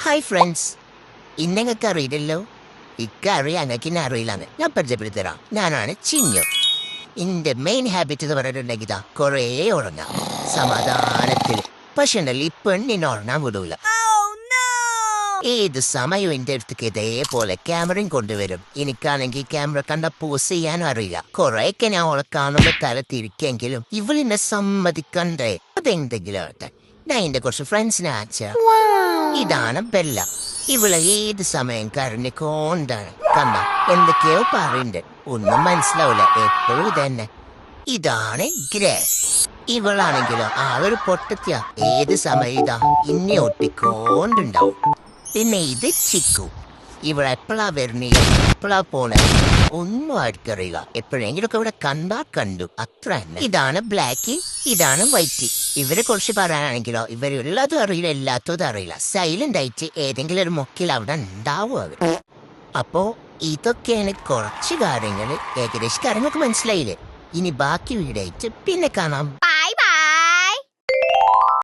Hi friends, ഇന്നങ്ങൾക്ക് അറിയില്ലല്ലോ. ഇക്കറിയാം, ഞങ്ങൾക്ക് ഇന്നെ അറിയില്ലാന്ന് ഞാൻ പരിചയപ്പെടുത്തി തരാം. ഞാനാണ് ചിന്നു. എൻ്റെ മെയിൻ ഹാബിറ്റ് എന്ന് പറഞ്ഞിട്ടുണ്ടെങ്കിൽ ഇതാ കുറേ ഉറങ്ങാം സമാധാനത്തിൽ. പക്ഷെ ഉണ്ടല്ലോ ഈ പെണ്ണിനെ ഉറങ്ങാൻ വിടൂല. ഏത് സമയവും എൻ്റെ അടുത്തേക്ക് ഇതേപോലെ ക്യാമറയും കൊണ്ടുവരും. എനിക്കാണെങ്കിൽ ക്യാമറ കണ്ട പോസ് ചെയ്യാനും അറിയില്ല. കുറെയൊക്കെ ഞാൻ അവളെ കാണുമ്പോൾ തല തിരിക്കെങ്കിലും ഇവളിന്നെ സമ്മതിക്കണ്ടേ. അതെന്തെങ്കിലും ആവട്ടെ, ഞാൻ എൻ്റെ കുറച്ച് ഫ്രണ്ട്സിനെ അയച്ച. ഇതാണ് ബെല്ല. ഇവളെ ഏത് സമയം കരഞ്ഞിക്കൊണ്ടാണ്. കണ്ട എന്തൊക്കെയോ പറയുന്നുണ്ട്, ഒന്നും മനസ്സിലാവില്ല. എപ്പോഴും ഇതന്നെ. ഇതാണ് ഗ്രേസ്. ഇവളാണെങ്കിലോ ആളൊരു പൊട്ടത്തിയ. ഏത് സമയം ഇതാ ഇന്നെ ഒട്ടിക്കൊണ്ടുണ്ടാവും. പിന്നെ ഇത് ചിക്കു. ഇവളെപ്പോഴാ വരുന്നില്ല, എപ്പോഴാ പോണേ ഒന്നും ആർക്കറിയില്ല. എപ്പോഴെങ്കിലുമൊക്കെ ഇവിടെ കണ്ടാ കണ്ടു, അത്ര തന്നെ. ഇതാണ് ബ്ലാക്ക്, ഇതാണ് വൈറ്റ്. ഇവരെ കുറിച്ച് പറയാനാണെങ്കിലോ ഇവരുള്ളതും അറിയില്ല, എല്ലാത്തതും അറിയില്ല. സൈലന്റ് ആയിട്ട് ഏതെങ്കിലും ഒരു മൊക്കിൽ അവിടെ ഉണ്ടാവും അവർ. അപ്പോ ഇതൊക്കെയാണ് കുറച്ച് കാര്യങ്ങൾ. ഏകദേശം കാര്യങ്ങളൊക്കെ മനസ്സിലായില്ലേ? ഇനി ബാക്കി വീടായിട്ട് പിന്നെ കാണാം.